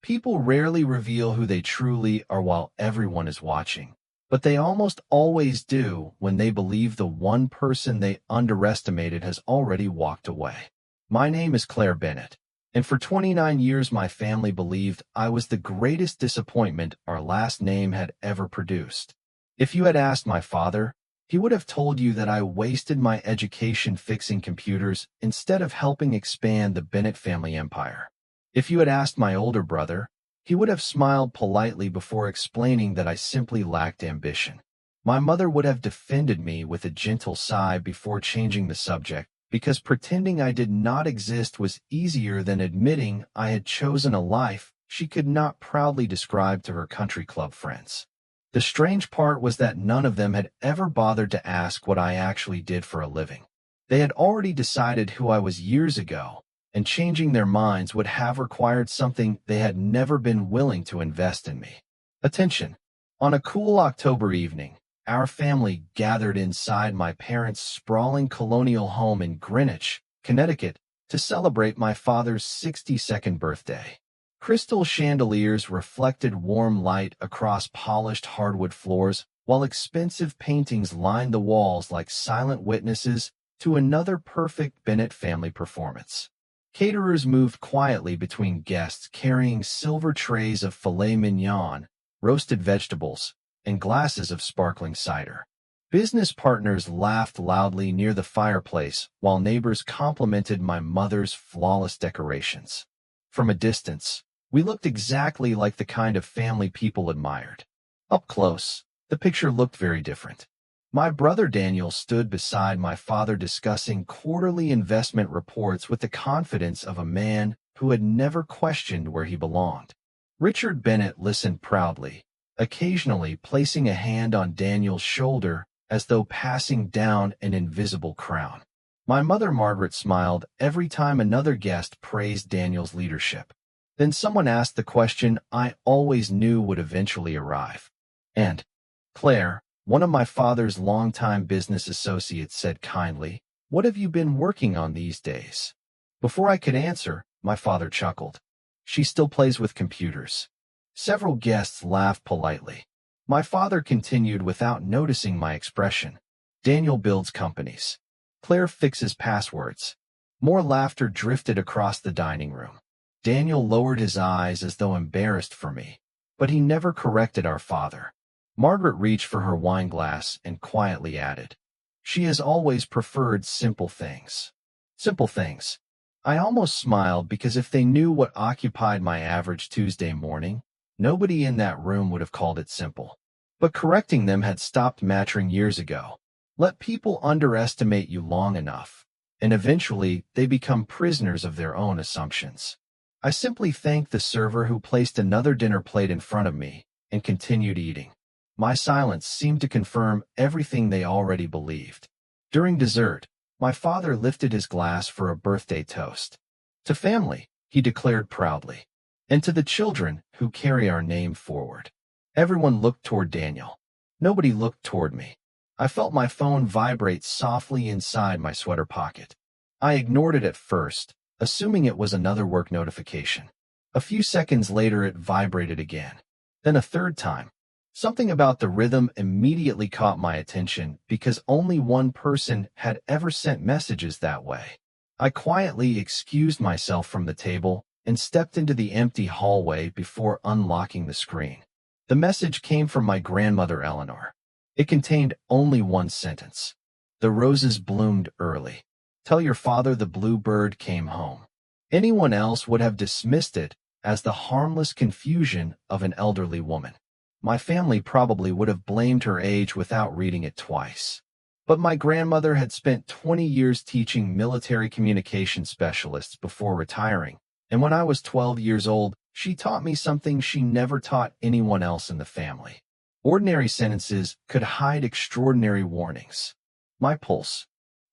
People rarely reveal who they truly are while everyone is watching, but they almost always do when they believe the one person they underestimated has already walked away. My name is Claire Bennett, and for 29 years my family believed I was the greatest disappointment our last name had ever produced. If you had asked my father, he would have told you that I wasted my education fixing computers instead of helping expand the Bennett family empire. If you had asked my older brother, he would have smiled politely before explaining that I simply lacked ambition. My mother would have defended me with a gentle sigh before changing the subject, because pretending I did not exist was easier than admitting I had chosen a life she could not proudly describe to her country club friends. The strange part was that none of them had ever bothered to ask what I actually did for a living. They had already decided who I was years ago, and changing their minds would have required something they had never been willing to invest in me. Attention. On a cool October evening, our family gathered inside my parents' sprawling colonial home in Greenwich, Connecticut, to celebrate my father's 62nd birthday. Crystal chandeliers reflected warm light across polished hardwood floors, while expensive paintings lined the walls like silent witnesses to another perfect Bennett family performance. Caterers moved quietly between guests carrying silver trays of filet mignon, roasted vegetables, and glasses of sparkling cider. Business partners laughed loudly near the fireplace while neighbors complimented my mother's flawless decorations. From a distance, we looked exactly like the kind of family people admired. Up close, the picture looked very different. My brother Daniel stood beside my father discussing quarterly investment reports with the confidence of a man who had never questioned where he belonged. Richard Bennett listened proudly, occasionally placing a hand on Daniel's shoulder as though passing down an invisible crown. My mother Margaret smiled every time another guest praised Daniel's leadership. Then someone asked the question I always knew would eventually arrive. And, Claire, one of my father's longtime business associates said kindly, "What have you been working on these days?" Before I could answer, my father chuckled. "She still plays with computers." Several guests laughed politely. My father continued without noticing my expression. "Daniel builds companies. Claire fixes passwords." More laughter drifted across the dining room. Daniel lowered his eyes as though embarrassed for me, but he never corrected our father. Margaret reached for her wine glass and quietly added, "She has always preferred simple things." Simple things. I almost smiled because if they knew what occupied my average Tuesday morning, nobody in that room would have called it simple. But correcting them had stopped mattering years ago. Let people underestimate you long enough, and eventually they become prisoners of their own assumptions. I simply thanked the server who placed another dinner plate in front of me and continued eating. My silence seemed to confirm everything they already believed. During dessert, my father lifted his glass for a birthday toast. "To family," he declared proudly, "and to the children who carry our name forward." Everyone looked toward Daniel. Nobody looked toward me. I felt my phone vibrate softly inside my sweater pocket. I ignored it at first, assuming it was another work notification. A few seconds later it vibrated again. Then a third time. Something about the rhythm immediately caught my attention because only one person had ever sent messages that way. I quietly excused myself from the table and stepped into the empty hallway before unlocking the screen. The message came from my grandmother Eleanor. It contained only one sentence. "The roses bloomed early. Tell your father the bluebird came home." Anyone else would have dismissed it as the harmless confusion of an elderly woman. My family probably would have blamed her age without reading it twice. But my grandmother had spent 20 years teaching military communication specialists before retiring, and when I was 12 years old, she taught me something she never taught anyone else in the family. Ordinary sentences could hide extraordinary warnings. My pulse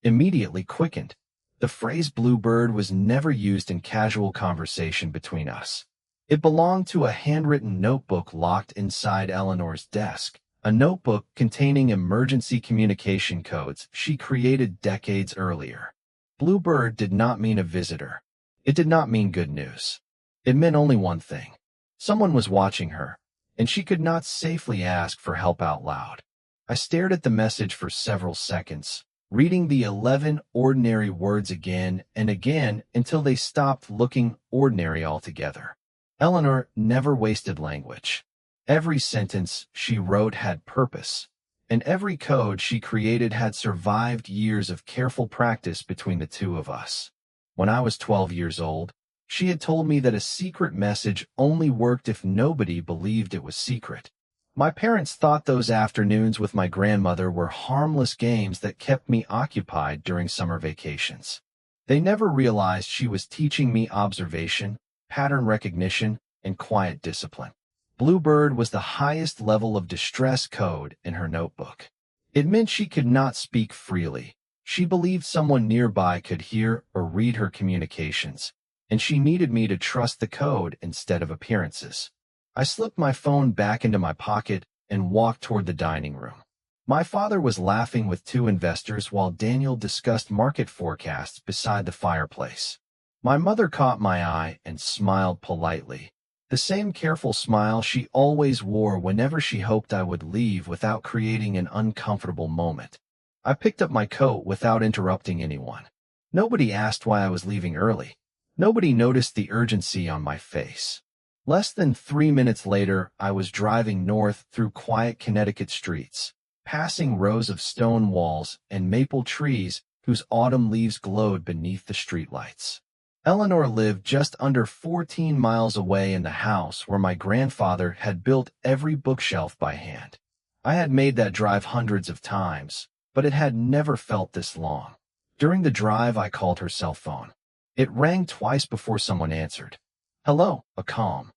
immediately quickened. The phrase bluebird was never used in casual conversation between us. It belonged to a handwritten notebook locked inside Eleanor's desk, a notebook containing emergency communication codes she created decades earlier. Bluebird did not mean a visitor. It did not mean good news. It meant only one thing. Someone was watching her, and she could not safely ask for help out loud. I stared at the message for several seconds, reading the 11 ordinary words again and again until they stopped looking ordinary altogether. Eleanor never wasted language. Every sentence she wrote had purpose, and every code she created had survived years of careful practice between the two of us. When I was 12 years old, she had told me that a secret message only worked if nobody believed it was secret. My parents thought those afternoons with my grandmother were harmless games that kept me occupied during summer vacations. They never realized she was teaching me observation, pattern recognition, and quiet discipline. Bluebird was the highest level of distress code in her notebook. It meant she could not speak freely. She believed someone nearby could hear or read her communications, and she needed me to trust the code instead of appearances. I slipped my phone back into my pocket and walked toward the dining room. My father was laughing with two investors while Daniel discussed market forecasts beside the fireplace. My mother caught my eye and smiled politely, the same careful smile she always wore whenever she hoped I would leave without creating an uncomfortable moment. I picked up my coat without interrupting anyone. Nobody asked why I was leaving early. Nobody noticed the urgency on my face. Less than 3 minutes later, I was driving north through quiet Connecticut streets, passing rows of stone walls and maple trees whose autumn leaves glowed beneath the streetlights. Eleanor lived just under 14 miles away in the house where my grandfather had built every bookshelf by hand. I had made that drive hundreds of times, but it had never felt this long. During the drive, I called her cell phone. It rang twice before someone answered. "Hello," a calm,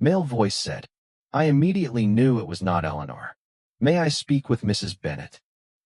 male voice said. I immediately knew it was not Eleanor. "May I speak with Mrs. Bennet?"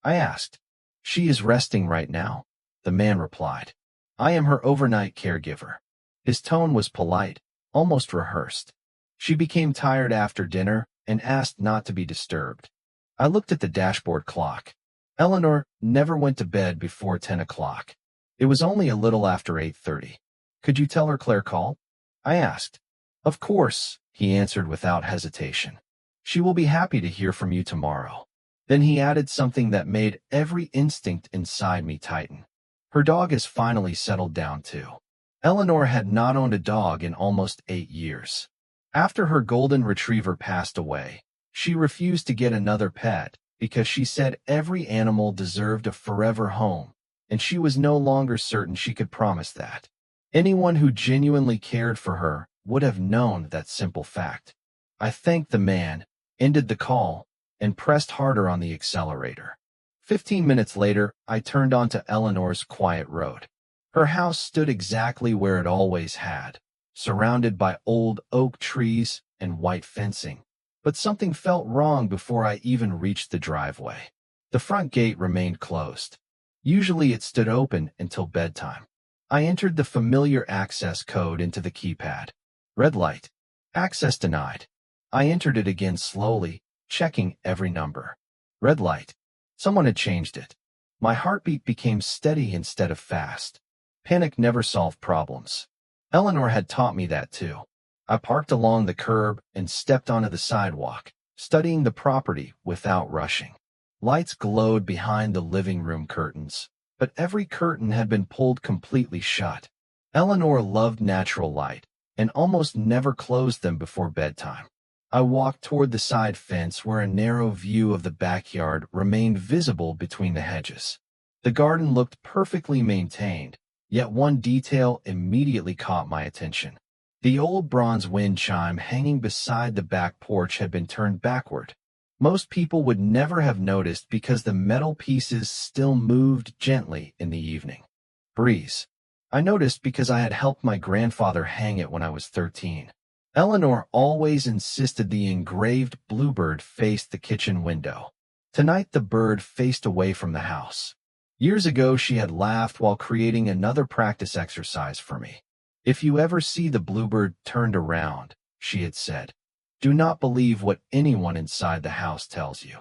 I asked. "She is resting right now," the man replied. "I am her overnight caregiver." His tone was polite, almost rehearsed. "She became tired after dinner and asked not to be disturbed." I looked at the dashboard clock. Eleanor never went to bed before 10 o'clock. It was only a little after 8:30. "Could you tell her Claire called?" I asked. "Of course," he answered without hesitation. "She will be happy to hear from you tomorrow." Then he added something that made every instinct inside me tighten. "Her dog has finally settled down too." Eleanor had not owned a dog in almost 8 years. After her golden retriever passed away, she refused to get another pet because she said every animal deserved a forever home, and she was no longer certain she could promise that. Anyone who genuinely cared for her would have known that simple fact. I thanked the man, ended the call, and pressed harder on the accelerator. 15 minutes later, I turned onto Eleanor's quiet road. Her house stood exactly where it always had, surrounded by old oak trees and white fencing. But something felt wrong before I even reached the driveway. The front gate remained closed. Usually it stood open until bedtime. I entered the familiar access code into the keypad. Red light. Access denied. I entered it again slowly, checking every number. Red light. Someone had changed it. My heartbeat became steady instead of fast. Panic never solved problems. Eleanor had taught me that too. I parked along the curb and stepped onto the sidewalk, studying the property without rushing. Lights glowed behind the living room curtains, but every curtain had been pulled completely shut. Eleanor loved natural light and almost never closed them before bedtime. I walked toward the side fence where a narrow view of the backyard remained visible between the hedges. The garden looked perfectly maintained, yet one detail immediately caught my attention. The old bronze wind chime hanging beside the back porch had been turned backward. Most people would never have noticed because the metal pieces still moved gently in the evening breeze. I noticed because I had helped my grandfather hang it when I was 13. Eleanor always insisted the engraved bluebird faced the kitchen window. Tonight the bird faced away from the house. Years ago she had laughed while creating another practice exercise for me. "If you ever see the bluebird turned around," she had said, "do not believe what anyone inside the house tells you."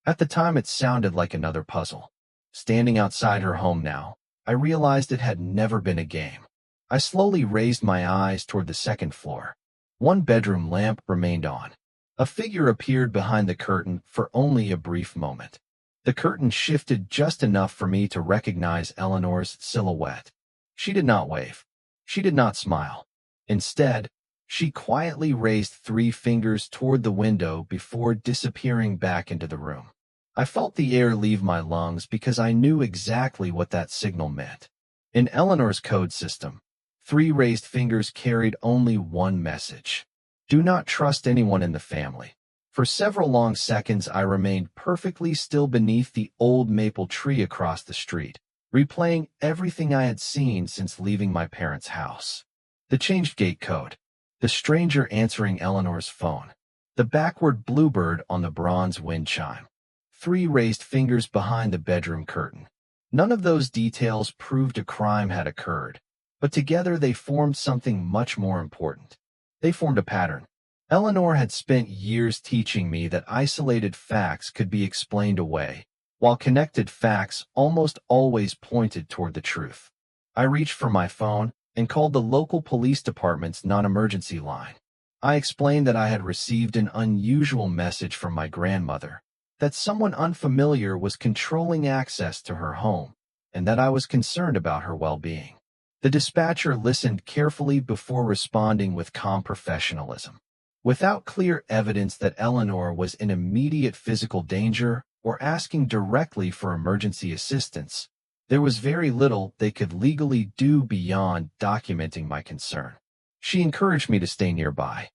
At the time it sounded like another puzzle. Standing outside her home now, I realized it had never been a game. I slowly raised my eyes toward the second floor. One bedroom lamp remained on. A figure appeared behind the curtain for only a brief moment. The curtain shifted just enough for me to recognize Eleanor's silhouette. She did not wave. She did not smile. Instead, she quietly raised 3 fingers toward the window before disappearing back into the room. I felt the air leave my lungs because I knew exactly what that signal meant. In Eleanor's code system, 3 raised fingers carried only one message. Do not trust anyone in the family. For several long seconds, I remained perfectly still beneath the old maple tree across the street, replaying everything I had seen since leaving my parents' house. The changed gate code, the stranger answering Eleanor's phone, the backward bluebird on the bronze wind chime, 3 raised fingers behind the bedroom curtain. None of those details proved a crime had occurred, but together they formed something much more important. They formed a pattern. Eleanor had spent years teaching me that isolated facts could be explained away, while connected facts almost always pointed toward the truth. I reached for my phone and called the local police department's non-emergency line. I explained that I had received an unusual message from my grandmother, that someone unfamiliar was controlling access to her home, and that I was concerned about her well-being. The dispatcher listened carefully before responding with calm professionalism. Without clear evidence that Eleanor was in immediate physical danger or asking directly for emergency assistance, there was very little they could legally do beyond documenting my concern. She encouraged me to stay nearby.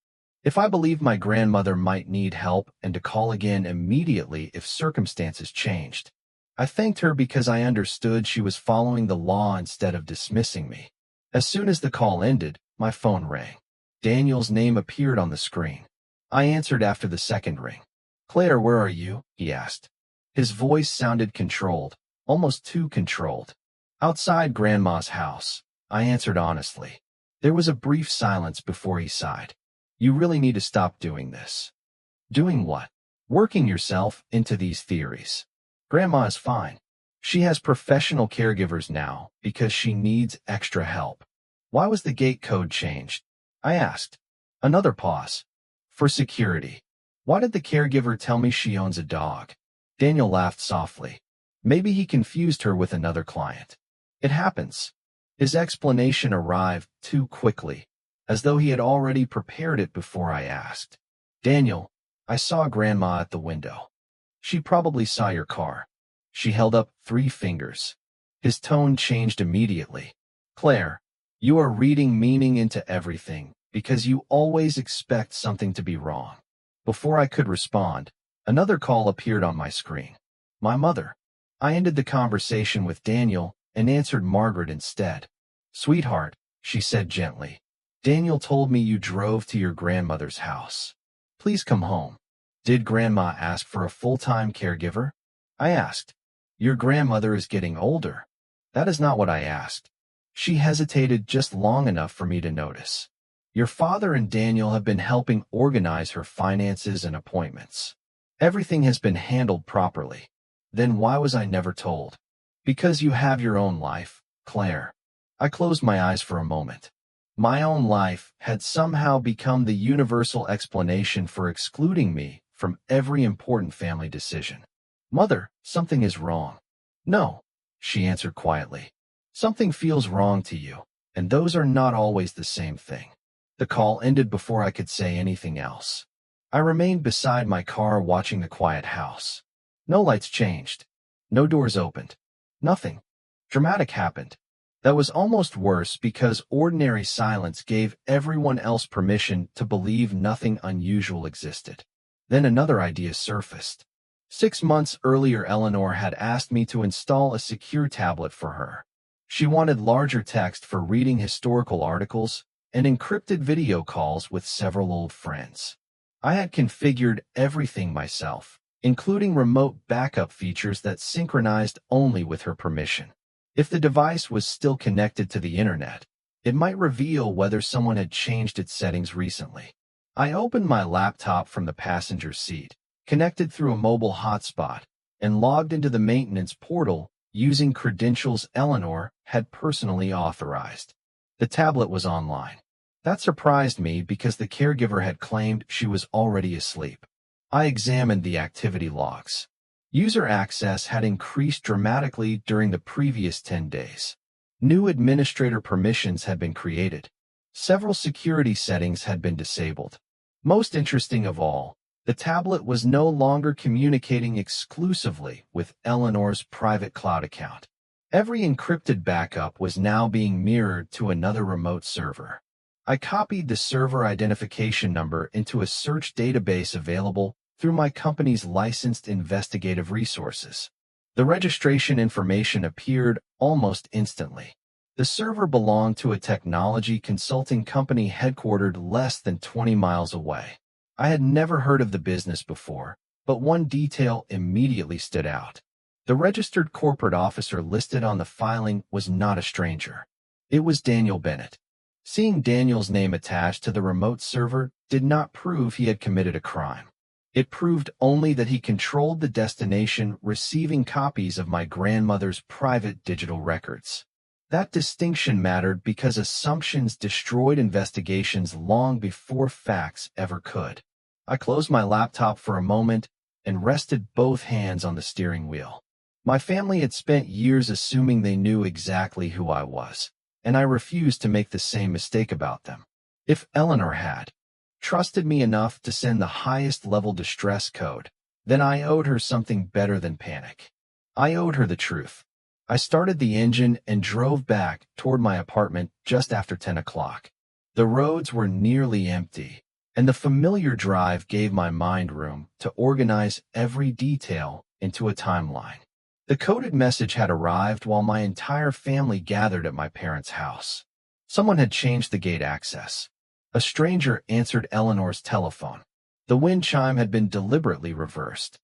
If I believed my grandmother might need help, and to call again immediately if circumstances changed. I thanked her because I understood she was following the law instead of dismissing me. As soon as the call ended, my phone rang. Daniel's name appeared on the screen. I answered after the second ring. "Claire, where are you?" he asked. His voice sounded controlled, almost too controlled. "Outside Grandma's house," I answered honestly. There was a brief silence before he sighed. "You really need to stop doing this." "Doing what?" "Working yourself into these theories. Grandma is fine. She has professional caregivers now because she needs extra help." "Why was the gate code changed?" I asked. Another pause. "For security." "Why did the caregiver tell me she owns a dog?" Daniel laughed softly. Maybe he confused her with another client. "It happens." His explanation arrived too quickly, as though he had already prepared it before I asked. "Daniel, I saw Grandma at the window. She probably saw your car." She held up 3 fingers. His tone changed immediately. "Claire, you are reading meaning into everything because you always expect something to be wrong." Before I could respond, another call appeared on my screen. My mother. I ended the conversation with Daniel and answered Margaret instead. "Sweetheart," she said gently, "Daniel told me you drove to your grandmother's house. Please come home." "Did Grandma ask for a full-time caregiver?" I asked. "Your grandmother is getting older." "That is not what I asked." She hesitated just long enough for me to notice. "Your father and Daniel have been helping organize her finances and appointments. Everything has been handled properly." "Then why was I never told?" "Because you have your own life, Claire." I closed my eyes for a moment. My own life had somehow become the universal explanation for excluding me from every important family decision. "Mother, something is wrong." "No," she answered quietly. "Something feels wrong to you, and those are not always the same thing." The call ended before I could say anything else. I remained beside my car watching the quiet house. No lights changed. No doors opened. Nothing dramatic happened. That was almost worse because ordinary silence gave everyone else permission to believe nothing unusual existed. Then another idea surfaced. 6 months earlier, Eleanor had asked me to install a secure tablet for her. She wanted larger text for reading historical articles and encrypted video calls with several old friends. I had configured everything myself, including remote backup features that synchronized only with her permission. If the device was still connected to the internet, it might reveal whether someone had changed its settings recently. I opened my laptop from the passenger seat, connected through a mobile hotspot, and logged into the maintenance portal using credentials Eleanor had personally authorized. The tablet was online. That surprised me because the caregiver had claimed she was already asleep. I examined the activity logs. User access had increased dramatically during the previous 10 days. New administrator permissions had been created. Several security settings had been disabled. Most interesting of all, the tablet was no longer communicating exclusively with Eleanor's private cloud account. Every encrypted backup was now being mirrored to another remote server. I copied the server identification number into a search database available through my company's licensed investigative resources. The registration information appeared almost instantly. The server belonged to a technology consulting company headquartered less than 20 miles away. I had never heard of the business before, but one detail immediately stood out. The registered corporate officer listed on the filing was not a stranger. It was Daniel Bennett. Seeing Daniel's name attached to the remote server did not prove he had committed a crime. It proved only that he controlled the destination receiving copies of my grandmother's private digital records. That distinction mattered because assumptions destroyed investigations long before facts ever could. I closed my laptop for a moment and rested both hands on the steering wheel. My family had spent years assuming they knew exactly who I was, and I refused to make the same mistake about them. If Eleanor had trusted me enough to send the highest level distress code, then I owed her something better than panic. I owed her the truth. I started the engine and drove back toward my apartment just after 10 o'clock. The roads were nearly empty, and the familiar drive gave my mind room to organize every detail into a timeline. The coded message had arrived while my entire family gathered at my parents' house. Someone had changed the gate access. A stranger answered Eleanor's telephone. The wind chime had been deliberately reversed.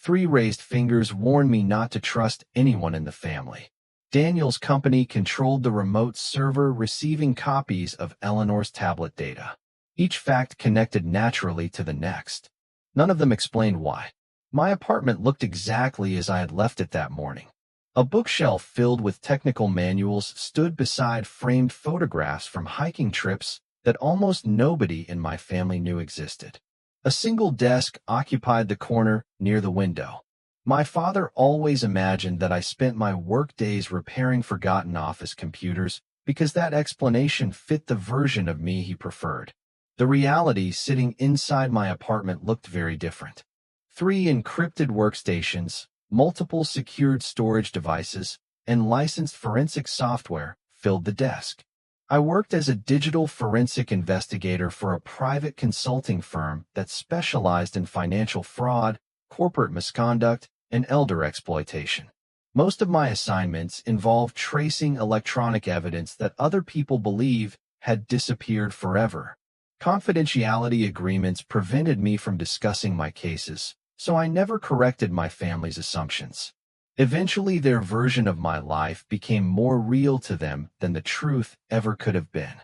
3 raised fingers warned me not to trust anyone in the family. Daniel's company controlled the remote server receiving copies of Eleanor's tablet data. Each fact connected naturally to the next. None of them explained why. My apartment looked exactly as I had left it that morning. A bookshelf filled with technical manuals stood beside framed photographs from hiking trips that almost nobody in my family knew existed. A single desk occupied the corner near the window. My father always imagined that I spent my work days repairing forgotten office computers because that explanation fit the version of me he preferred. The reality sitting inside my apartment looked very different. 3 encrypted workstations, multiple secured storage devices, and licensed forensic software filled the desk. I worked as a digital forensic investigator for a private consulting firm that specialized in financial fraud, corporate misconduct, and elder exploitation. Most of my assignments involved tracing electronic evidence that other people believe had disappeared forever. Confidentiality agreements prevented me from discussing my cases, so I never corrected my family's assumptions. Eventually, their version of my life became more real to them than the truth ever could have been.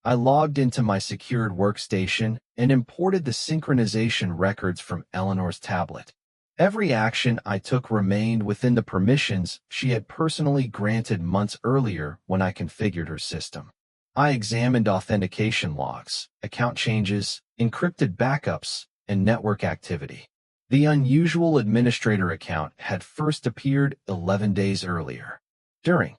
I logged into my secured workstation and imported the synchronization records from Eleanor's tablet. Every action I took remained within the permissions she had personally granted months earlier when I configured her system. I examined authentication logs, account changes, encrypted backups, and network activity. The unusual administrator account had first appeared 11 days earlier. During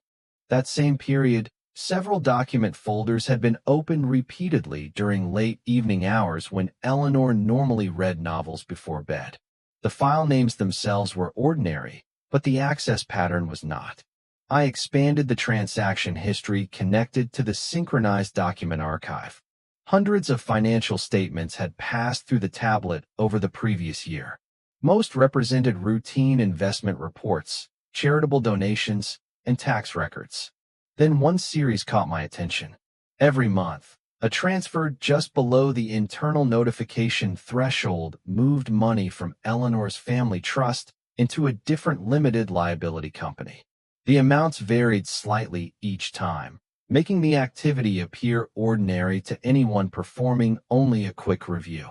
that same period, several document folders had been opened repeatedly during late evening hours when Eleanor normally read novels before bed. The file names themselves were ordinary, but the access pattern was not. I expanded the transaction history connected to the synchronized document archive. Hundreds of financial statements had passed through the tablet over the previous year. Most represented routine investment reports, charitable donations, and tax records. Then one series caught my attention. Every month, a transfer just below the internal notification threshold moved money from Eleanor's family trust into a different limited liability company. The amounts varied slightly each time, making the activity appear ordinary to anyone performing only a quick review.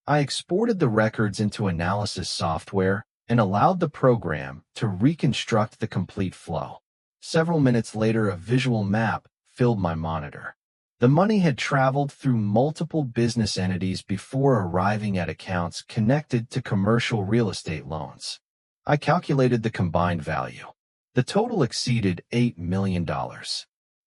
I exported the records into analysis software and allowed the program to reconstruct the complete flow. Several minutes later, a visual map filled my monitor. The money had traveled through multiple business entities before arriving at accounts connected to commercial real estate loans. I calculated the combined value. The total exceeded $8 million.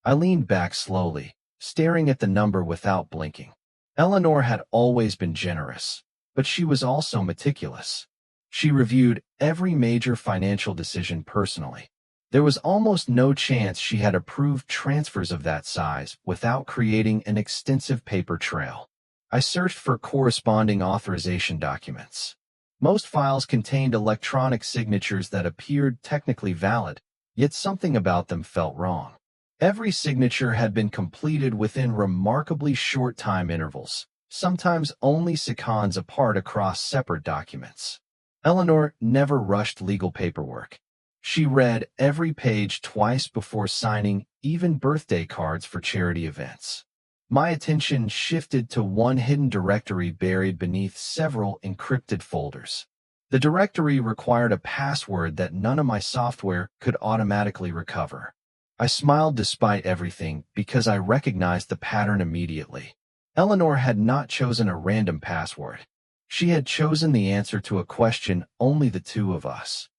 I leaned back slowly, staring at the number without blinking. Eleanor had always been generous, but she was also meticulous. She reviewed every major financial decision personally. There was almost no chance she had approved transfers of that size without creating an extensive paper trail. I searched for corresponding authorization documents. Most files contained electronic signatures that appeared technically valid, yet something about them felt wrong. Every signature had been completed within remarkably short time intervals, sometimes only seconds apart across separate documents. Eleanor never rushed legal paperwork. She read every page twice before signing, even birthday cards for charity events. My attention shifted to one hidden directory buried beneath several encrypted folders. The directory required a password that none of my software could automatically recover. I smiled despite everything because I recognized the pattern immediately. Eleanor had not chosen a random password. She had chosen the answer to a question only the two of us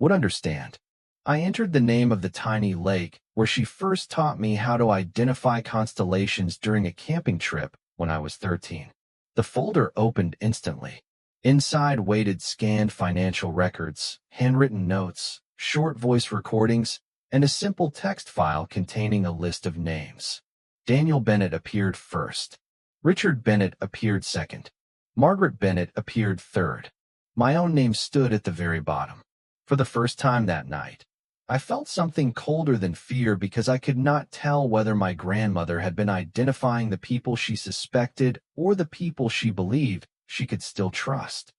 would understand. I entered the name of the tiny lake where she first taught me how to identify constellations during a camping trip when I was 13. The folder opened instantly. Inside waited scanned financial records, handwritten notes, short voice recordings, and a simple text file containing a list of names. Daniel Bennett appeared first. Richard Bennett appeared second. Margaret Bennett appeared third. My own name stood at the very bottom. For the first time that night, I felt something colder than fear because I could not tell whether my grandmother had been identifying the people she suspected or the people she believed she could still trust.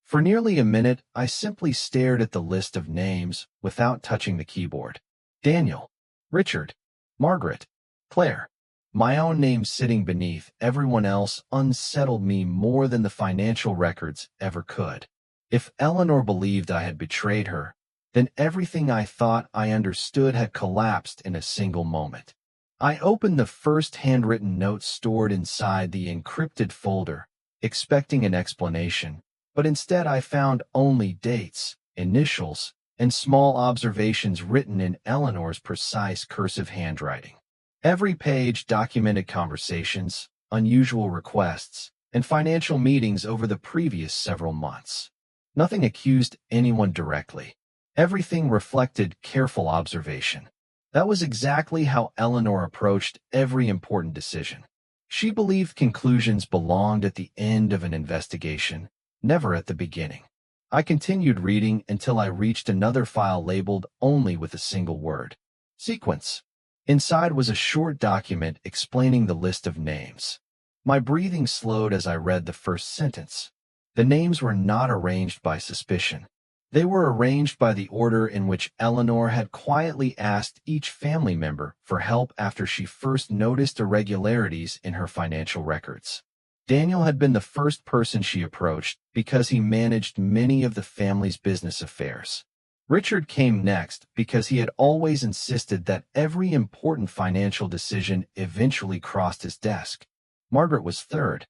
For nearly a minute, I simply stared at the list of names without touching the keyboard. Daniel, Richard, Margaret, Claire. My own name sitting beneath everyone else unsettled me more than the financial records ever could. If Eleanor believed I had betrayed her, then everything I thought I understood had collapsed in a single moment. I opened the first handwritten note stored inside the encrypted folder, expecting an explanation, but instead I found only dates, initials, and small observations written in Eleanor's precise cursive handwriting. Every page documented conversations, unusual requests, and financial meetings over the previous several months. Nothing accused anyone directly. Everything reflected careful observation. That was exactly how Eleanor approached every important decision. She believed conclusions belonged at the end of an investigation, never at the beginning. I continued reading until I reached another file labeled only with a single word: sequence. Inside was a short document explaining the list of names. My breathing slowed as I read the first sentence. The names were not arranged by suspicion. They were arranged by the order in which Eleanor had quietly asked each family member for help after she first noticed irregularities in her financial records. Daniel had been the first person she approached because he managed many of the family's business affairs. Richard came next because he had always insisted that every important financial decision eventually crossed his desk. Margaret was third,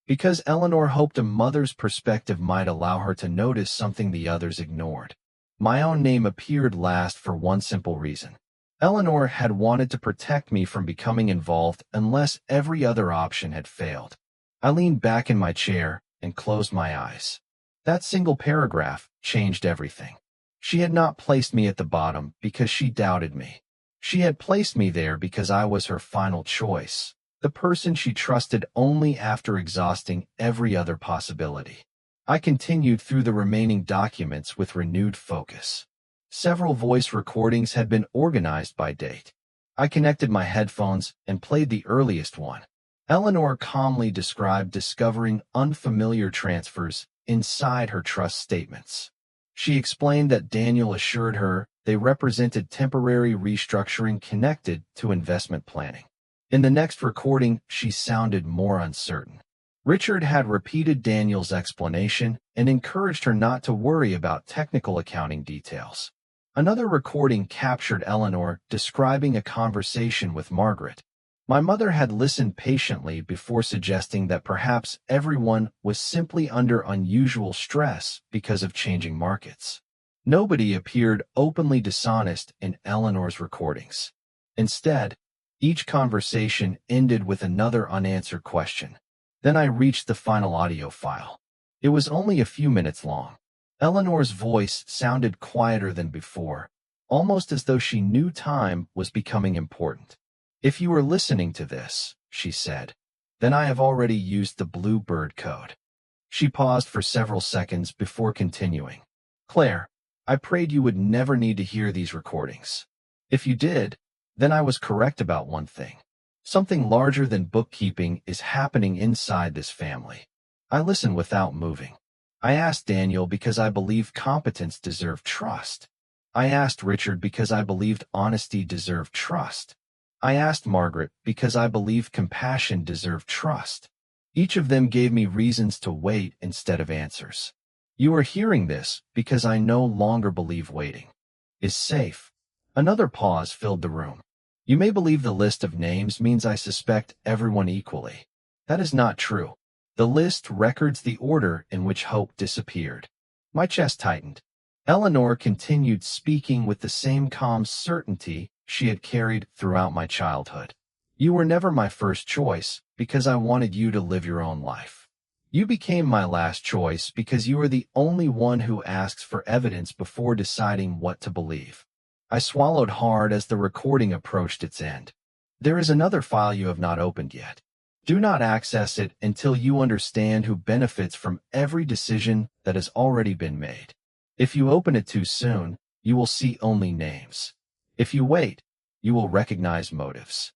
because Eleanor hoped a mother's perspective might allow her to notice something the others ignored. My own name appeared last for one simple reason. Eleanor had wanted to protect me from becoming involved unless every other option had failed. I leaned back in my chair and closed my eyes. That single paragraph changed everything. She had not placed me at the bottom because she doubted me. She had placed me there because I was her final choice, the person she trusted only after exhausting every other possibility. I continued through the remaining documents with renewed focus. Several voice recordings had been organized by date. I connected my headphones and played the earliest one. Eleanor calmly described discovering unfamiliar transfers inside her trust statements. She explained that Daniel assured her they represented temporary restructuring connected to investment planning. In the next recording, she sounded more uncertain. Richard had repeated Daniel's explanation and encouraged her not to worry about technical accounting details. Another recording captured Eleanor describing a conversation with Margaret. My mother had listened patiently before suggesting that perhaps everyone was simply under unusual stress because of changing markets. Nobody appeared openly dishonest in Eleanor's recordings. Instead, each conversation ended with another unanswered question. Then I reached the final audio file. It was only a few minutes long. Eleanor's voice sounded quieter than before, almost as though she knew time was becoming important. "If you are listening to this," she said, "then I have already used the Bluebird code." She paused for several seconds before continuing. "Claire, I prayed you would never need to hear these recordings. If you did, then I was correct about one thing. Something larger than bookkeeping is happening inside this family." I listened without moving. I asked Daniel because I believed competence deserved trust. I asked Richard because I believed honesty deserved trust. I asked Margaret because I believed compassion deserved trust. Each of them gave me reasons to wait instead of answers. You are hearing this because I no longer believe waiting is safe. Another pause filled the room. You may believe the list of names means I suspect everyone equally. That is not true. The list records the order in which Hope disappeared. My chest tightened. Eleanor continued speaking with the same calm certainty she had carried throughout my childhood. You were never my first choice because I wanted you to live your own life. You became my last choice because you are the only one who asks for evidence before deciding what to believe. I swallowed hard as the recording approached its end. There is another file you have not opened yet. Do not access it until you understand who benefits from every decision that has already been made. If you open it too soon, you will see only names. If you wait, you will recognize motives.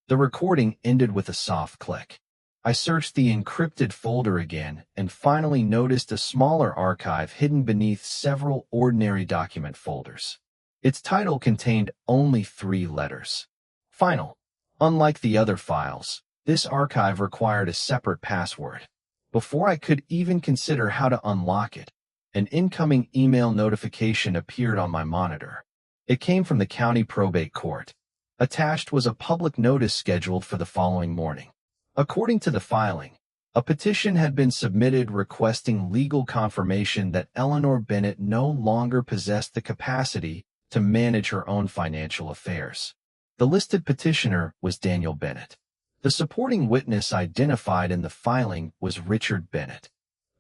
The recording ended with a soft click. I searched the encrypted folder again and finally noticed a smaller archive hidden beneath several ordinary document folders. Its title contained only 3 letters. Final. Unlike the other files, this archive required a separate password. Before I could even consider how to unlock it, an incoming email notification appeared on my monitor. It came from the county probate court. Attached was a public notice scheduled for the following morning. According to the filing, a petition had been submitted requesting legal confirmation that Eleanor Bennett no longer possessed the capacity to manage her own financial affairs. The listed petitioner was Daniel Bennett. The supporting witness identified in the filing was Richard Bennett.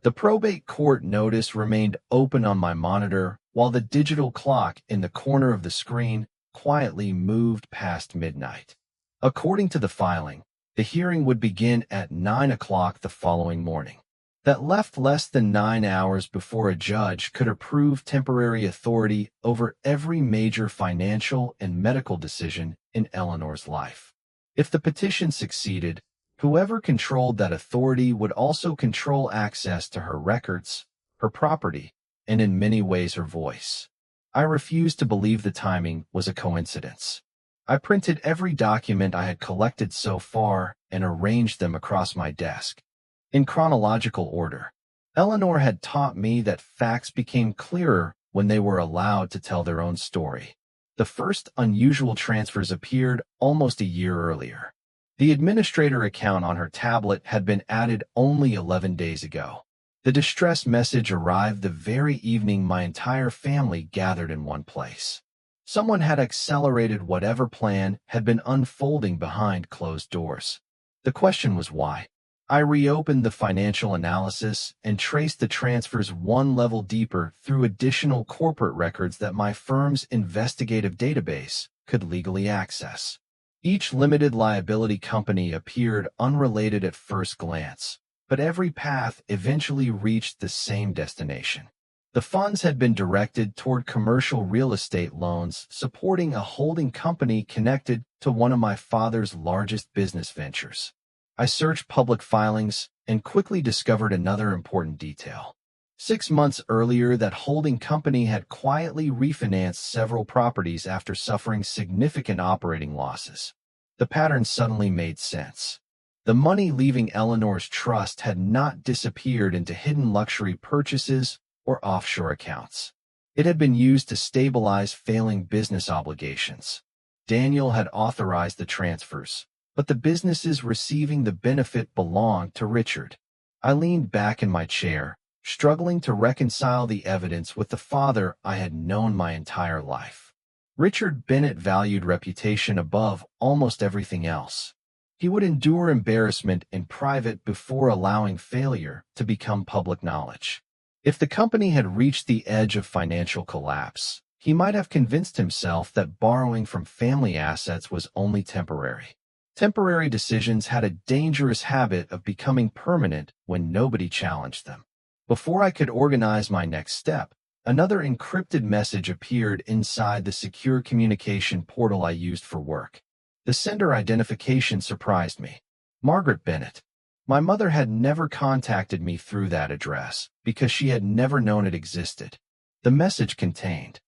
The probate court notice remained open on my monitor while the digital clock in the corner of the screen quietly moved past midnight. According to the filing, the hearing would begin at 9 o'clock the following morning. That left less than 9 hours before a judge could approve temporary authority over every major financial and medical decision in Eleanor's life. If the petition succeeded, whoever controlled that authority would also control access to her records, her property, and in many ways her voice. I refused to believe the timing was a coincidence. I printed every document I had collected so far and arranged them across my desk. In chronological order, Eleanor had taught me that facts became clearer when they were allowed to tell their own story. The first unusual transfers appeared almost a year earlier. The administrator account on her tablet had been added only 11 days ago. The distress message arrived the very evening my entire family gathered in one place. Someone had accelerated whatever plan had been unfolding behind closed doors. The question was why. I reopened the financial analysis and traced the transfers one level deeper through additional corporate records that my firm's investigative database could legally access. Each limited liability company appeared unrelated at first glance, but every path eventually reached the same destination. The funds had been directed toward commercial real estate loans supporting a holding company connected to one of my father's largest business ventures. I searched public filings and quickly discovered another important detail. 6 months earlier, that holding company had quietly refinanced several properties after suffering significant operating losses. The pattern suddenly made sense. The money leaving Eleanor's trust had not disappeared into hidden luxury purchases or offshore accounts. It had been used to stabilize failing business obligations. Daniel had authorized the transfers, but the businesses receiving the benefit belonged to Richard. I leaned back in my chair, struggling to reconcile the evidence with the father I had known my entire life. Richard Bennett valued reputation above almost everything else. He would endure embarrassment in private before allowing failure to become public knowledge. If the company had reached the edge of financial collapse, he might have convinced himself that borrowing from family assets was only temporary. Temporary decisions had a dangerous habit of becoming permanent when nobody challenged them. Before I could organize my next step, another encrypted message appeared inside the secure communication portal I used for work. The sender identification surprised me. Margaret Bennett. My mother had never contacted me through that address because she had never known it existed. The message contained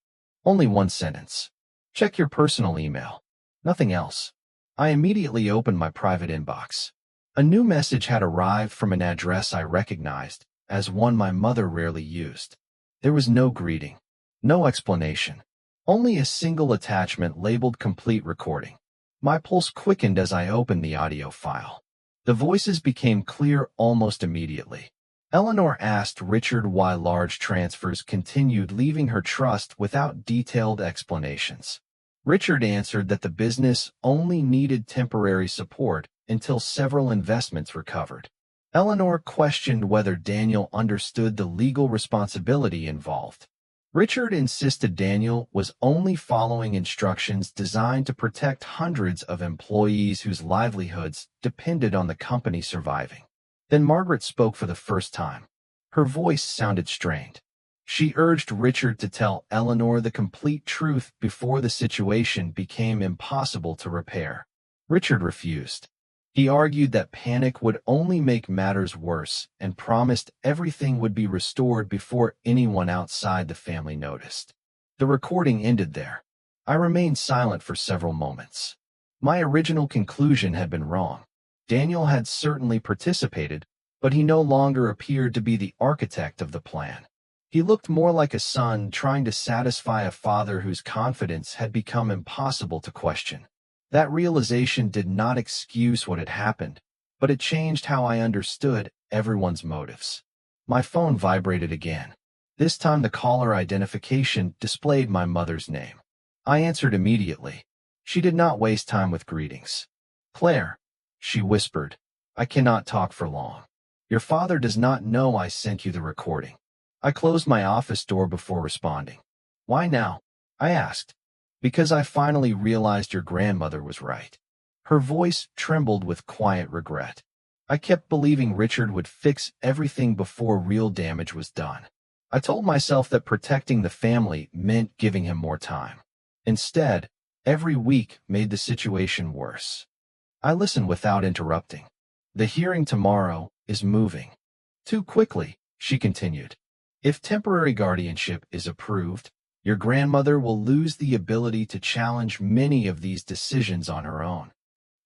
only one sentence. Check your personal email. Nothing else. I immediately opened my private inbox. A new message had arrived from an address I recognized as one my mother rarely used. There was no greeting, no explanation, only a single attachment labeled complete recording. My pulse quickened as I opened the audio file. The voices became clear almost immediately. Eleanor asked Richard why large transfers continued leaving her trust without detailed explanations. Richard answered that the business only needed temporary support until several investments recovered. Eleanor questioned whether Daniel understood the legal responsibility involved. Richard insisted Daniel was only following instructions designed to protect hundreds of employees whose livelihoods depended on the company surviving. Then Margaret spoke for the first time. Her voice sounded strained. She urged Richard to tell Eleanor the complete truth before the situation became impossible to repair. Richard refused. He argued that panic would only make matters worse and promised everything would be restored before anyone outside the family noticed. The recording ended there. I remained silent for several moments. My original conclusion had been wrong. Daniel had certainly participated, but he no longer appeared to be the architect of the plan. He looked more like a son trying to satisfy a father whose confidence had become impossible to question. That realization did not excuse what had happened, but it changed how I understood everyone's motives. My phone vibrated again. This time the caller identification displayed my mother's name. I answered immediately. She did not waste time with greetings. "Claire," she whispered, "I cannot talk for long. Your father does not know I sent you the recording." I closed my office door before responding. "Why now?" I asked. "Because I finally realized your grandmother was right." Her voice trembled with quiet regret. I kept believing Richard would fix everything before real damage was done. I told myself that protecting the family meant giving him more time. Instead, every week made the situation worse. I listened without interrupting. "The hearing tomorrow is moving too quickly," she continued. "If temporary guardianship is approved, your grandmother will lose the ability to challenge many of these decisions on her own."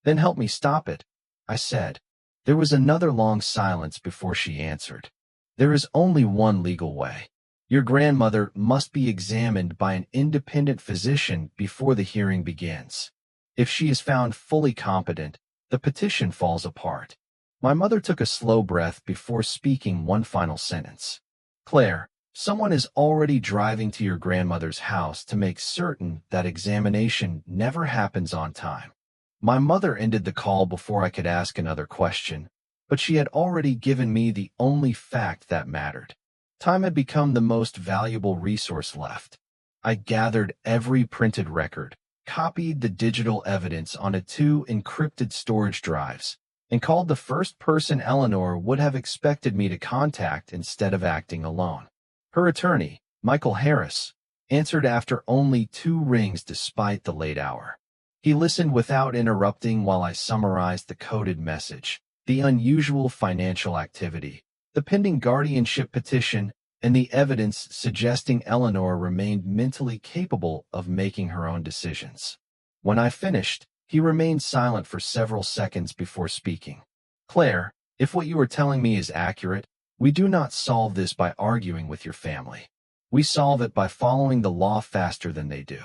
"Then help me stop it," I said. There was another long silence before she answered. "There is only one legal way. Your grandmother must be examined by an independent physician before the hearing begins. If she is found fully competent, the petition falls apart." My mother took a slow breath before speaking one final sentence. "Claire, someone is already driving to your grandmother's house to make certain that examination never happens on time." My mother ended the call before I could ask another question, but she had already given me the only fact that mattered. Time had become the most valuable resource left. I gathered every printed record, copied the digital evidence onto 2 encrypted storage drives, and called the first person Eleanor would have expected me to contact instead of acting alone. Her attorney, Michael Harris, answered after only 2 rings despite the late hour. He listened without interrupting while I summarized the coded message, the unusual financial activity, the pending guardianship petition, and the evidence suggesting Eleanor remained mentally capable of making her own decisions. When I finished, he remained silent for several seconds before speaking. "Claire, if what you are telling me is accurate, we do not solve this by arguing with your family. We solve it by following the law faster than they do.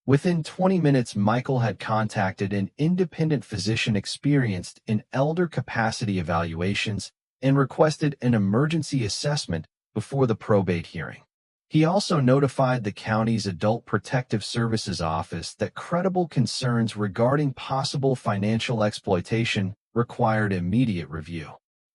Within 20 minutes, Michael had contacted an independent physician experienced in elder capacity evaluations and requested an emergency assessment before the probate hearing. He also notified the county's Adult Protective Services office that credible concerns regarding possible financial exploitation required immediate review.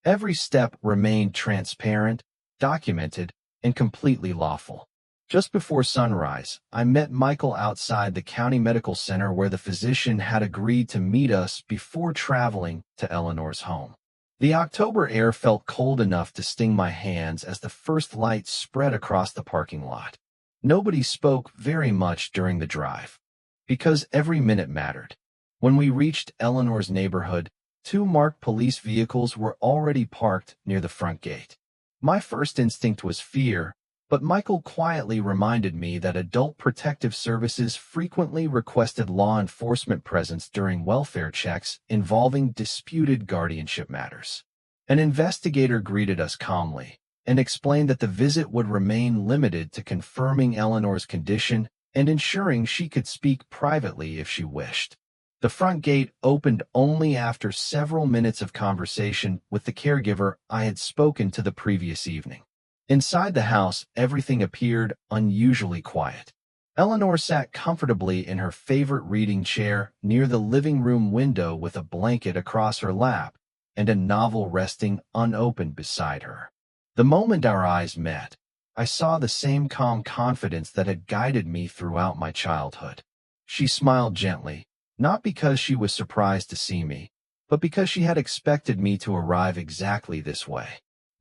Every step remained transparent, documented, and completely lawful. Just before sunrise, I met Michael outside the county medical center where the physician had agreed to meet us before traveling to Eleanor's home. The October air felt cold enough to sting my hands as the first light spread across the parking lot. Nobody spoke very much during the drive, because every minute mattered. When we reached Eleanor's neighborhood, 2 marked police vehicles were already parked near the front gate. My first instinct was fear, but Michael quietly reminded me that Adult Protective Services frequently requested law enforcement presence during welfare checks involving disputed guardianship matters. An investigator greeted us calmly and explained that the visit would remain limited to confirming Eleanor's condition and ensuring she could speak privately if she wished. The front gate opened only after several minutes of conversation with the caregiver I had spoken to the previous evening. Inside the house, everything appeared unusually quiet. Eleanor sat comfortably in her favorite reading chair near the living room window with a blanket across her lap and a novel resting unopened beside her. The moment our eyes met, I saw the same calm confidence that had guided me throughout my childhood. She smiled gently, not because she was surprised to see me, but because she had expected me to arrive exactly this way.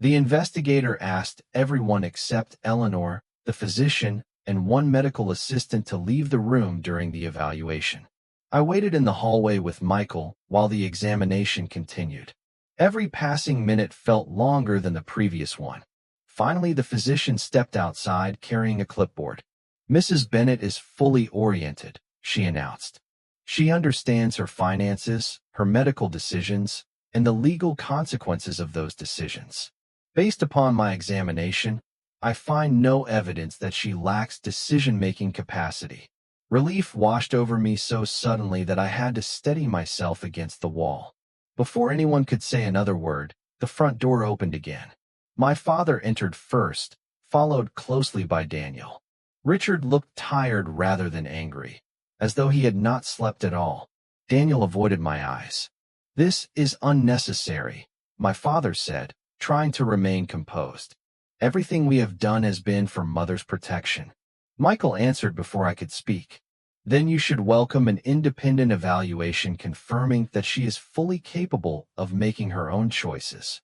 The investigator asked everyone except Eleanor, the physician, and 1 medical assistant to leave the room during the evaluation. I waited in the hallway with Michael while the examination continued. Every passing minute felt longer than the previous one. Finally, the physician stepped outside carrying a clipboard. "Mrs. Bennett is fully oriented," she announced. "She understands her finances, her medical decisions, and the legal consequences of those decisions. Based upon my examination, I find no evidence that she lacks decision-making capacity." Relief washed over me so suddenly that I had to steady myself against the wall. Before anyone could say another word, the front door opened again. My father entered first, followed closely by Daniel. Richard looked tired rather than angry, as though he had not slept at all. Daniel avoided my eyes. "This is unnecessary," my father said, trying to remain composed. "Everything we have done has been for Mother's protection." Michael answered before I could speak. "Then you should welcome an independent evaluation confirming that she is fully capable of making her own choices."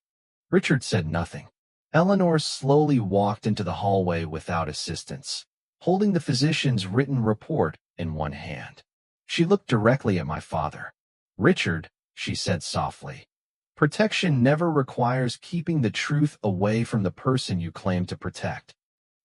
Richard said nothing. Eleanor slowly walked into the hallway without assistance, holding the physician's written report in one hand. She looked directly at my father. "Richard," she said softly, "protection never requires keeping the truth away from the person you claim to protect."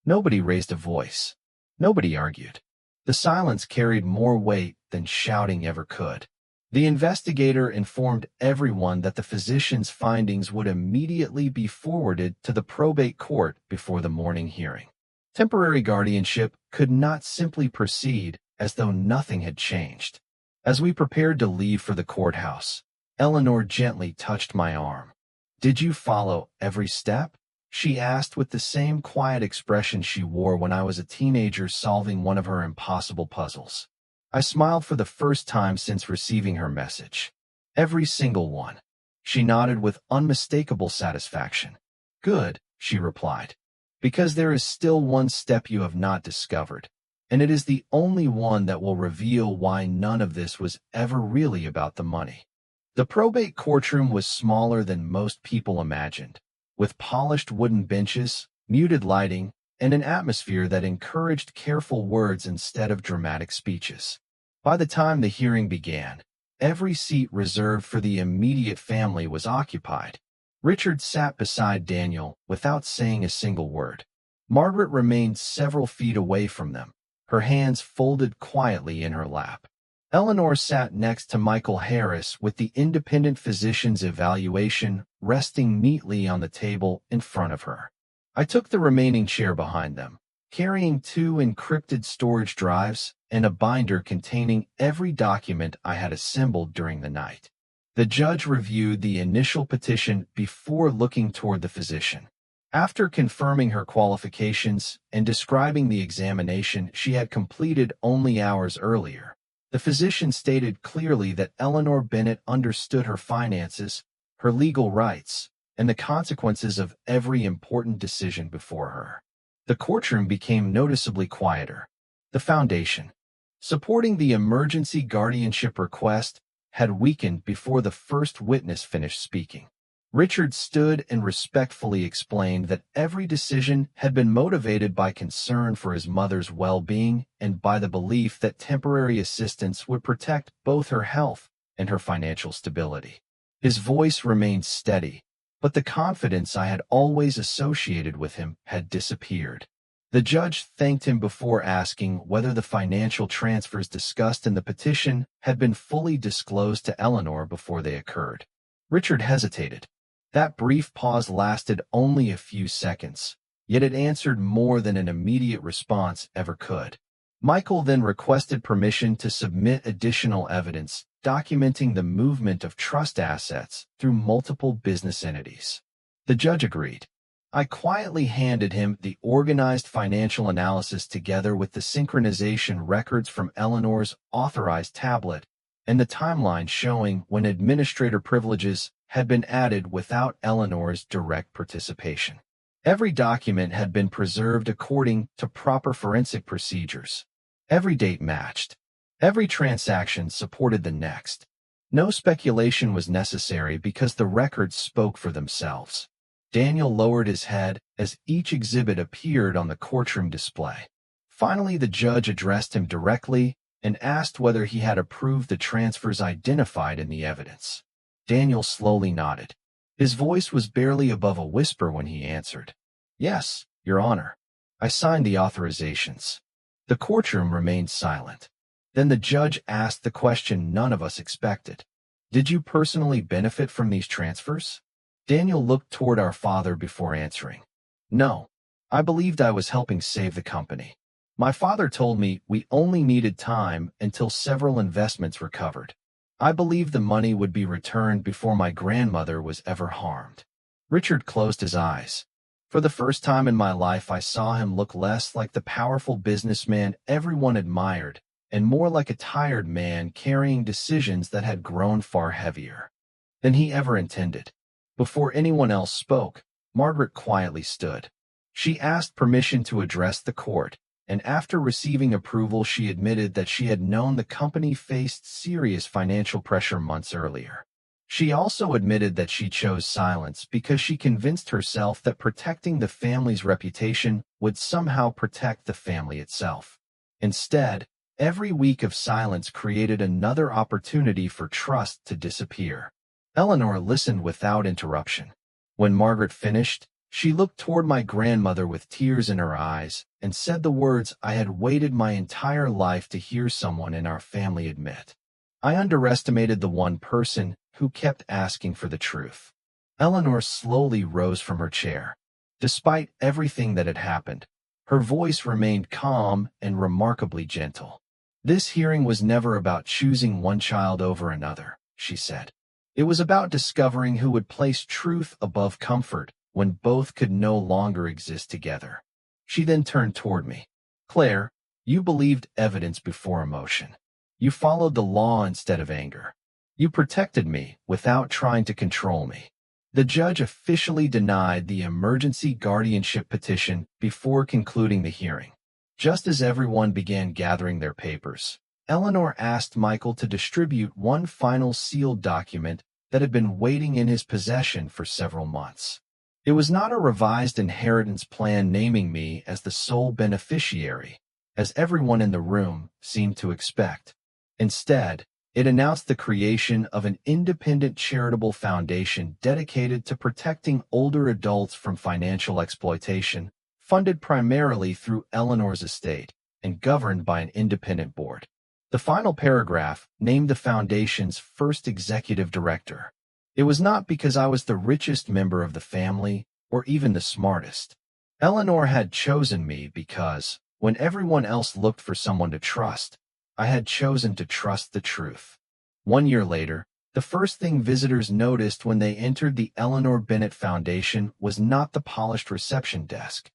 Nobody raised a voice. Nobody argued. The silence carried more weight than shouting ever could. The investigator informed everyone that the physician's findings would immediately be forwarded to the probate court before the morning hearing. Temporary guardianship could not simply proceed as though nothing had changed. As we prepared to leave for the courthouse, Eleanor gently touched my arm. "Did you follow every step?" she asked with the same quiet expression she wore when I was a teenager solving one of her impossible puzzles. I smiled for the first time since receiving her message. "Every single one." She nodded with unmistakable satisfaction. "Good," she replied, "because there is still one step you have not discovered, and it is the only one that will reveal why none of this was ever really about the money." The probate courtroom was smaller than most people imagined, with polished wooden benches, muted lighting, and an atmosphere that encouraged careful words instead of dramatic speeches. By the time the hearing began, every seat reserved for the immediate family was occupied. Richard sat beside Daniel without saying a single word. Margaret remained several feet away from them, her hands folded quietly in her lap. Eleanor sat next to Michael Harris with the independent physician's evaluation resting neatly on the table in front of her. I took the remaining chair behind them, carrying 2 encrypted storage drives and a binder containing every document I had assembled during the night. The judge reviewed the initial petition before looking toward the physician. After confirming her qualifications and describing the examination she had completed only hours earlier, the physician stated clearly that Eleanor Bennett understood her finances, her legal rights, and the consequences of every important decision before her. The courtroom became noticeably quieter. The foundation, supporting the emergency guardianship request, had weakened before the first witness finished speaking. Richard stood and respectfully explained that every decision had been motivated by concern for his mother's well-being and by the belief that temporary assistance would protect both her health and her financial stability. His voice remained steady, but the confidence I had always associated with him had disappeared. The judge thanked him before asking whether the financial transfers discussed in the petition had been fully disclosed to Eleanor before they occurred. Richard hesitated. That brief pause lasted only a few seconds, yet it answered more than an immediate response ever could. Michael then requested permission to submit additional evidence documenting the movement of trust assets through multiple business entities. The judge agreed. I quietly handed him the organized financial analysis together with the synchronization records from Eleanor's authorized tablet and the timeline showing when administrator privileges had been added without Eleanor's direct participation. Every document had been preserved according to proper forensic procedures. Every date matched. Every transaction supported the next. No speculation was necessary because the records spoke for themselves. Daniel lowered his head as each exhibit appeared on the courtroom display. Finally, the judge addressed him directly and asked whether he had approved the transfers identified in the evidence. Daniel slowly nodded. His voice was barely above a whisper when he answered, "Yes, Your Honor. I signed the authorizations." The courtroom remained silent. Then the judge asked the question none of us expected. "Did you personally benefit from these transfers?" Daniel looked toward our father before answering. "No. I believed I was helping save the company. My father told me we only needed time until several investments recovered. I believed the money would be returned before my grandmother was ever harmed." Richard closed his eyes. For the first time in my life, I saw him look less like the powerful businessman everyone admired and more like a tired man carrying decisions that had grown far heavier than he ever intended. Before anyone else spoke, Margaret quietly stood. She asked permission to address the court, and after receiving approval, she admitted that she had known the company faced serious financial pressure months earlier. She also admitted that she chose silence because she convinced herself that protecting the family's reputation would somehow protect the family itself. Instead, every week of silence created another opportunity for trust to disappear. Eleanor listened without interruption. When Margaret finished, she looked toward my grandmother with tears in her eyes and said the words I had waited my entire life to hear someone in our family admit. "I underestimated the one person who kept asking for the truth." Eleanor slowly rose from her chair. Despite everything that had happened, her voice remained calm and remarkably gentle. "This hearing was never about choosing one child over another," she said. "It was about discovering who would place truth above comfort when both could no longer exist together." She then turned toward me. "Claire, you believed evidence before emotion. You followed the law instead of anger. You protected me without trying to control me." The judge officially denied the emergency guardianship petition before concluding the hearing. Just as everyone began gathering their papers, Eleanor asked Michael to distribute one final sealed document that had been waiting in his possession for several months. It was not a revised inheritance plan naming me as the sole beneficiary, as everyone in the room seemed to expect. Instead, it announced the creation of an independent charitable foundation dedicated to protecting older adults from financial exploitation, funded primarily through Eleanor's estate and governed by an independent board. The final paragraph named the foundation's first executive director. It was not because I was the richest member of the family or even the smartest. Eleanor had chosen me because, when everyone else looked for someone to trust, I had chosen to trust the truth. 1 year later, the first thing visitors noticed when they entered the Eleanor Bennett Foundation was not the polished reception desk,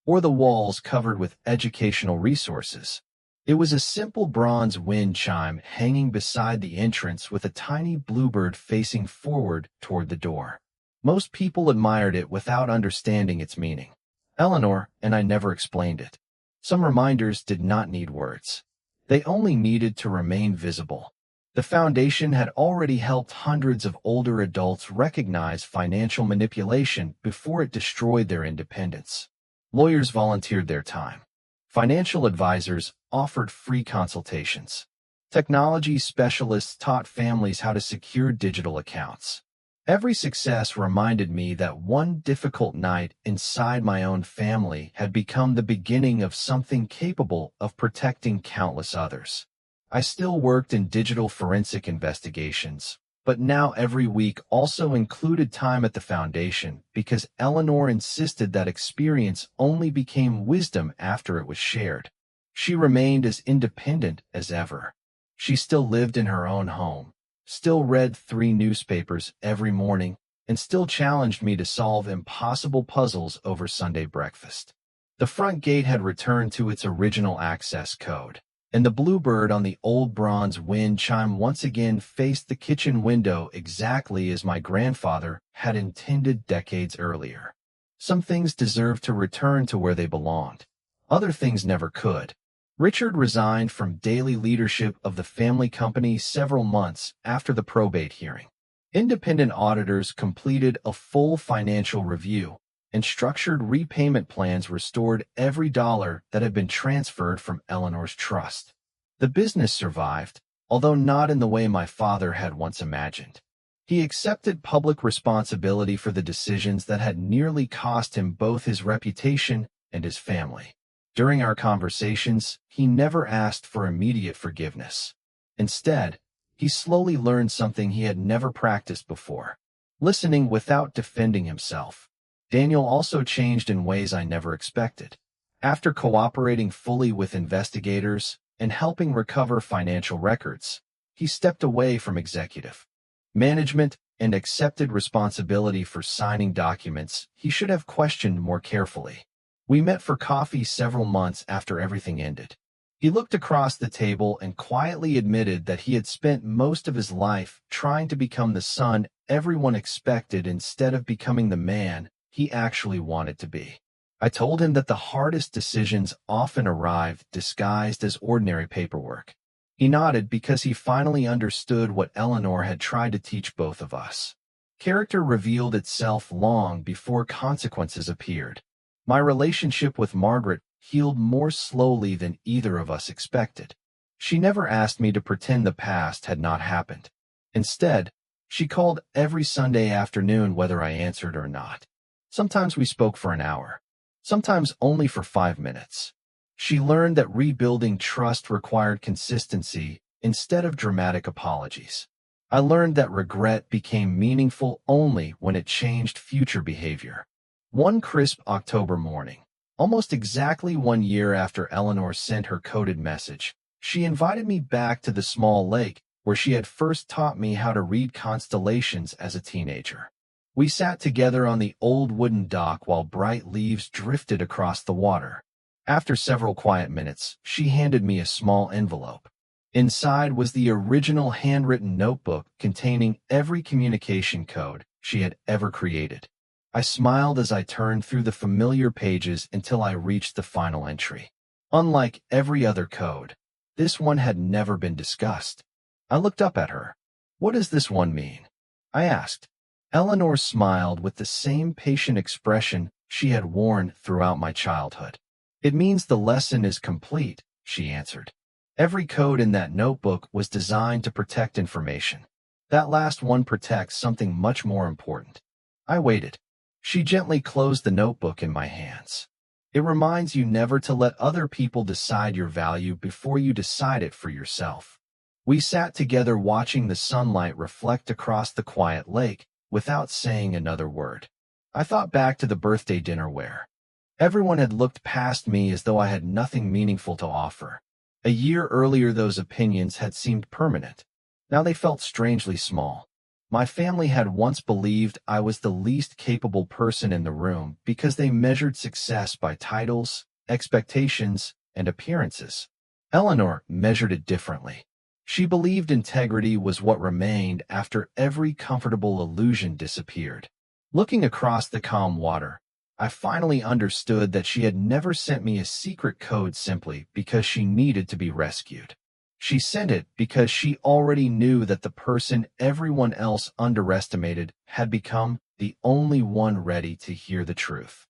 or the walls covered with educational resources. It was a simple bronze wind chime hanging beside the entrance with a tiny bluebird facing forward toward the door. Most people admired it without understanding its meaning. Eleanor and I never explained it. Some reminders did not need words. They only needed to remain visible. The foundation had already helped hundreds of older adults recognize financial manipulation before it destroyed their independence. Lawyers volunteered their time. Financial advisors offered free consultations. Technology specialists taught families how to secure digital accounts. Every success reminded me that one difficult night inside my own family had become the beginning of something capable of protecting countless others. I still worked in digital forensic investigations, but now every week also included time at the foundation because Eleanor insisted that experience only became wisdom after it was shared. She remained as independent as ever. She still lived in her own home, still read 3 newspapers every morning, and still challenged me to solve impossible puzzles over Sunday breakfast. The front gate had returned to its original access code, and the bluebird on the old bronze wind chime once again faced the kitchen window exactly as my grandfather had intended decades earlier. Some things deserved to return to where they belonged. Other things never could. Richard resigned from daily leadership of the family company several months after the probate hearing. Independent auditors completed a full financial review, and structured repayment plans restored every dollar that had been transferred from Eleanor's trust. The business survived, although not in the way my father had once imagined. He accepted public responsibility for the decisions that had nearly cost him both his reputation and his family. During our conversations, he never asked for immediate forgiveness. Instead, he slowly learned something he had never practiced before: listening without defending himself. Daniel also changed in ways I never expected. After cooperating fully with investigators and helping recover financial records, he stepped away from executive management and accepted responsibility for signing documents he should have questioned more carefully. We met for coffee several months after everything ended. He looked across the table and quietly admitted that he had spent most of his life trying to become the son everyone expected instead of becoming the man he actually wanted to be. I told him that the hardest decisions often arrived disguised as ordinary paperwork. He nodded because he finally understood what Eleanor had tried to teach both of us. Character revealed itself long before consequences appeared. My relationship with Margaret healed more slowly than either of us expected. She never asked me to pretend the past had not happened. Instead, she called every Sunday afternoon whether I answered or not. Sometimes we spoke for an hour, sometimes only for 5 minutes. She learned that rebuilding trust required consistency instead of dramatic apologies. I learned that regret became meaningful only when it changed future behavior. One crisp October morning, almost exactly 1 year after Eleanor sent her coded message, she invited me back to the small lake where she had first taught me how to read constellations as a teenager. We sat together on the old wooden dock while bright leaves drifted across the water. After several quiet minutes, she handed me a small envelope. Inside was the original handwritten notebook containing every communication code she had ever created. I smiled as I turned through the familiar pages until I reached the final entry. Unlike every other code, this one had never been discussed. I looked up at her. "What does this one mean?" I asked. Eleanor smiled with the same patient expression she had worn throughout my childhood. "It means the lesson is complete," she answered. Every code in that notebook was designed to protect information. That last one protects something much more important. I waited. She gently closed the notebook in my hands. "It reminds you never to let other people decide your value before you decide it for yourself." We sat together watching the sunlight reflect across the quiet lake without saying another word. I thought back to the birthday dinner where Everyone had looked past me as though I had nothing meaningful to offer. A year earlier, those opinions had seemed permanent. Now they felt strangely small. My family had once believed I was the least capable person in the room because they measured success by titles, expectations, and appearances. Eleanor measured it differently. She believed integrity was what remained after every comfortable illusion disappeared. Looking across the calm water, I finally understood that she had never sent me a secret code simply because she needed to be rescued. She sent it because she already knew that the person everyone else underestimated had become the only one ready to hear the truth.